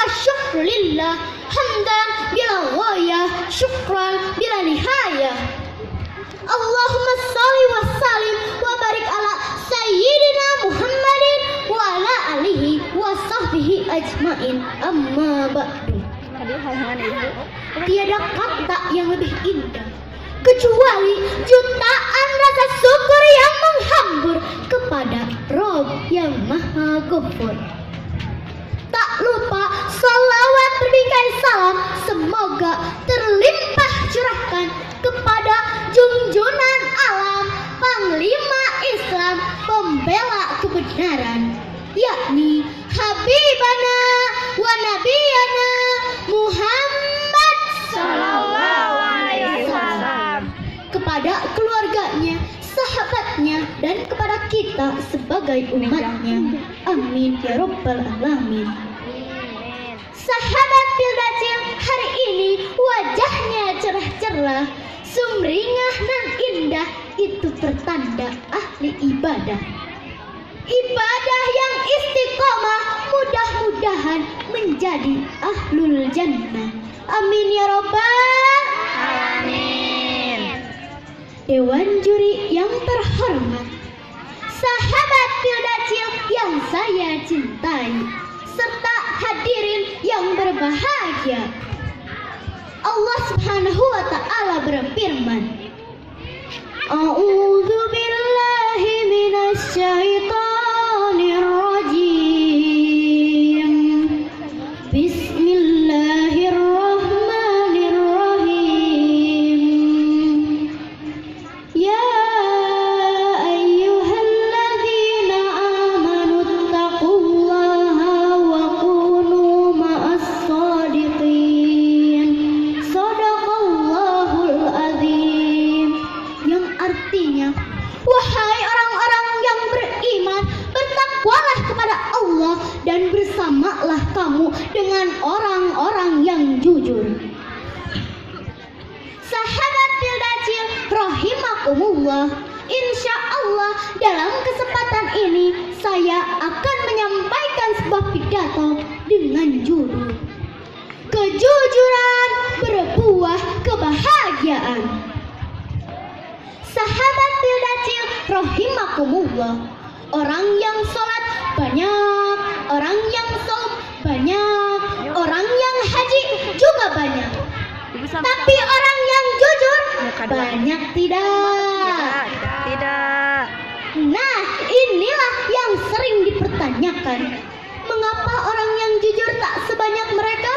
wa syukru lillah hamdan bila ghayah syukran bila nihayah. Allahumma salli wa sallim wa barik ala sayyidina Muhammadin wa ala alihi wa sahbihi ajmain. Amma ba'du. Tiada kata yang lebih indah kecuali jutaan rasa syukur yang menghambur kepada Rob yang Maha Ghafur. Tak lupa salawat berbingkai salam semoga terlimpah curahkan kepada junjunan alam, panglima Islam, pembela kebenaran, yakni Habibana wa Nabiyana Muhammad sallallahu alaihi wasallam, kepada keluarganya, sahabatnya, dan kepada kita sebagai umatnya. Amin ya rabbal alamin. Sahabat Pildacil, hari ini wajahnya cerah-cerah, sumringah dan indah. Itu pertanda ahli ibadah. Ibadah yang istiqomah mudah-mudahan menjadi ahlul jannah. Amin ya rabbal alamin. Dewan juri yang terhormat, sahabat Pildacil yang saya cintai, serta hadirin yang berbahagia. Allah Subhanahu wa taala berfirman, A'udzu billahi minasy syaithanir rajim. Bismillahirrahmanirrahim. Ya ayyuhalladzina amanu taqullaha wa kunu ma'as shadiqin. Shadaqallahul azim. Yang artinya, wahai orang-orang yang beriman, bertakwalah kepada Allah dan bersamalah kamu dengan orang-orang yang jujur. Sahabat Pildacil rahimakumullah, insya Allah dalam kesempatan ini saya akan menyampaikan sebuah pidato dengan judul Kejujuran Berbuah Kebahagiaan. Sahabat Pildacil rahimakumullah, orang yang sholat banyak, orang yang saum banyak, orang yang haji juga banyak, tapi orang yang jujur banyak tidak. Nah, inilah yang sering dipertanyakan, mengapa orang yang jujur tak sebanyak mereka?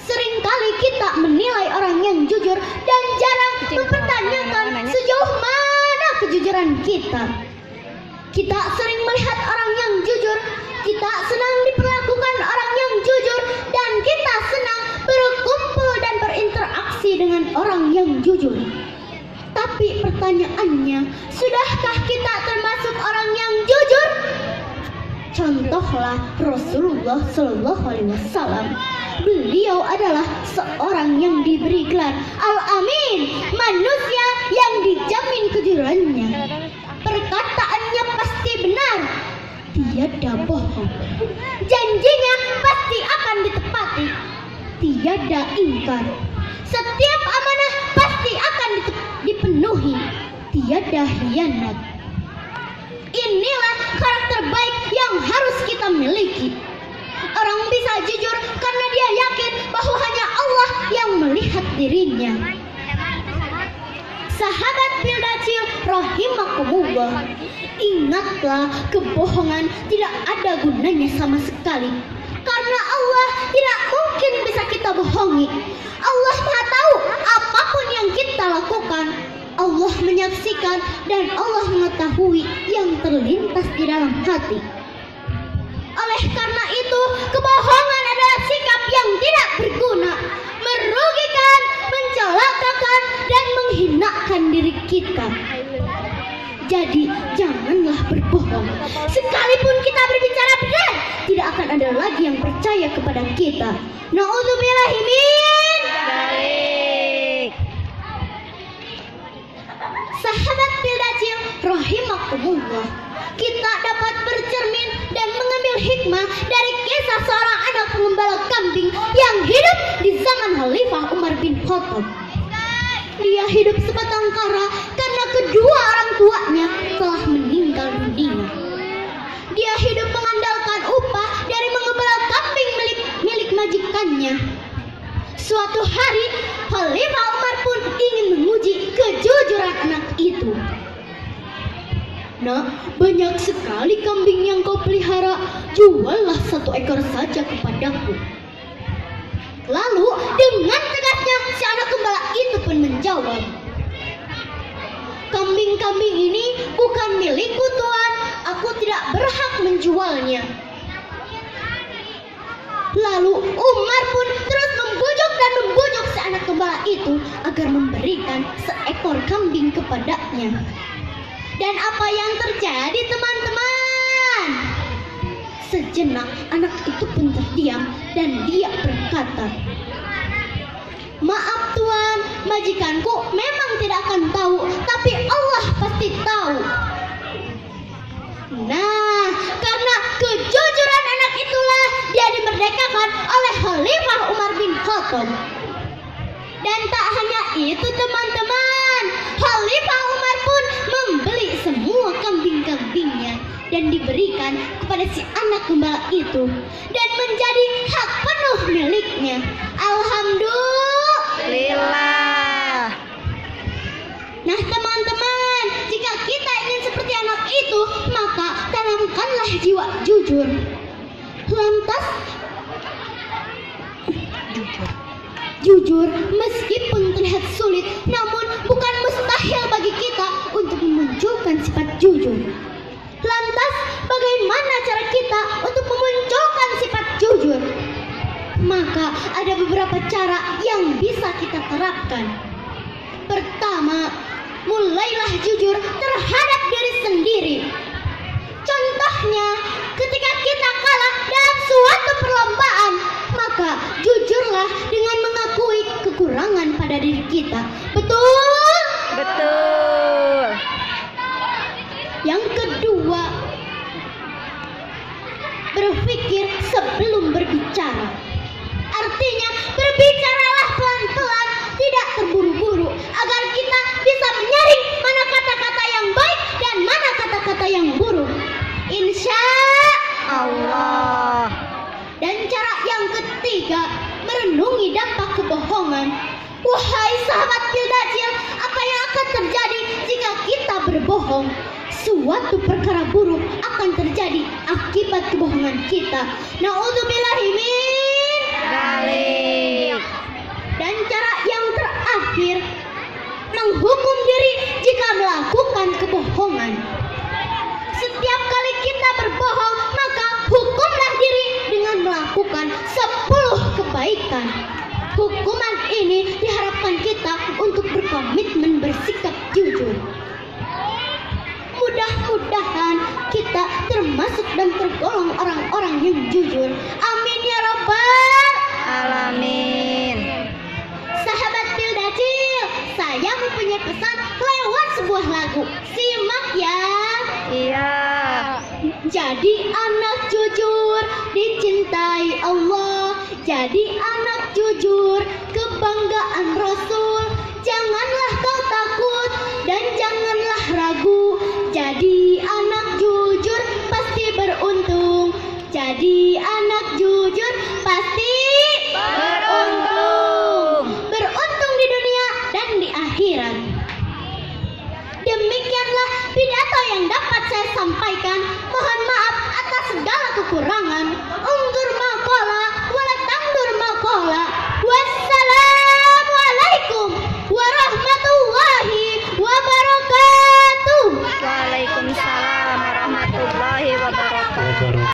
Seringkali kita menilai orang yang jujur dan jarang mempertanyakan sejauh mana kejujuran kita. Kita sering melihat orang yang jujur, kita senang diperlakukan orang yang jujur, dan kita senang berkumpul dan berinteraksi dengan orang yang jujur. Tapi pertanyaannya, sudahkah kita termasuk orang yang jujur? Contohlah Rasulullah Shallallahu Alaihi Wasallam. Beliau adalah seorang yang diberi gelar Al-Amin, manusia yang dijamin kejujurannya. Perkataannya pasti benar, tiada bohong. Janjinya pasti akan ditepati, tiada ingkar. Setiap amanah pasti akan dipenuhi, tiada hianat. Inilah karakter baik yang harus kita miliki. Orang bisa jujur karena dia yakin bahwa hanya Allah yang melihat dirinya. Sahabat Pildacil rahimakumullah, ingatlah kebohongan tidak ada gunanya sama sekali, karena Allah tidak mungkin bisa kita bohongi. Allah Maha tahu apapun yang kita lakukan. Allah menyaksikan dan Allah mengetahui yang terlintas di dalam hati. Oleh karena itu, kebohongan adalah sikap yang tidak berguna, merugikan, mencelakakan, dan menghinakan diri kita. Jadi janganlah berbohong. Sekalipun kita berbicara benar, tidak akan ada lagi yang percaya kepada kita. Na'udzubillahi min dzalik. Sahabat Pildacil rahimakumullah, kita dapat bercermin dan mengambil hikmah dari kisah seorang anak pengembala kambing yang hidup di zaman Khalifah Umar bin Khattab. Dia hidup sebatang kara karena kedua orang tuanya telah meninggal dunia. Dia hidup mengandalkan upah dari mengembala kambing milik majikannya. Suatu hari, Khalifah Umar pun ingin menguji kejujuran anak itu. Nak, banyak sekali kambing yang kau pelihara, juallah 1 ekor saja kepadaku. Lalu dengan tegasnya si anak gembala itu pun menjawab, kambing-kambing ini bukan milikku tuan, aku tidak berhak menjualnya. Lalu Umar pun terus membujuk dan membujuk si anak gembala itu agar memberikan 1 ekor kambing kepadanya. Dan apa yang terjadi teman-teman? Sejenak anak itu pun terdiam dan dia berkata, maaf tuan, majikanku memang tidak akan tahu, tapi Allah pasti tahu. Nah, karena kejujuran anak itulah dia dimerdekakan oleh Khalifah Umar bin Khattab. Dan tak hanya itu teman-teman, Khalifah Umar pun membeli semua kambing-kambingnya dan diberikan kepada si anak gembala itu dan menjadi hak penuh miliknya. Alhamdulillah. Nah teman-teman, jika kita ingin seperti anak itu, maka tanamkanlah jiwa jujur. Lantas jujur meskipun terlihat sulit, namun bukan mustahil bagi kita untuk memunculkan sifat jujur. Lantas bagaimana cara kita untuk memunculkan sifat jujur? Maka ada beberapa cara yang bisa kita terapkan. Pertama, mulailah jujur terhadap diri sendiri. Contohnya, ketika kita kalah dalam suatu perlombaan, maka jujurlah dengan mengakui kekurangan pada diri kita. Betul? Betul. Yang kedua, berpikir sebelum berbicara. Artinya, berbicaralah pelan-pelan, tidak terburu-buru, agar kita bisa menyaring mana kata-kata yang baik dan mana kata-kata yang buruk. Insya Allah. Dan cara yang ketiga, merenungi dampak kebohongan. Wahai sahabat Bildacil, apa yang akan terjadi jika kita berbohong? Suatu perkara buruk akan terjadi akibat kebohongan kita. Na'udzubillahi min dzalik. Dan cara yang terakhir, menghukum diri jika melakukan kebohongan. Setiap kali kita berbohong, maka hukumlah diri dengan melakukan 10 kebaikan. Hukuman ini diharapkan kita untuk berkomitmen bersikap jujur. Mudah-mudahan kita termasuk dan tergolong orang-orang yang jujur. Amin ya rabbal Alamin. Sahabat Bildacil, saya mempunyai pesan lewat sebuah lagu. Simak ya. Iya. Jadi anak jujur dicintai Allah. Jadi anak jujur kebanggaan Rasul. Janganlah kau takut dan janganlah ragu. Jadi anak jujur pasti beruntung. Jadi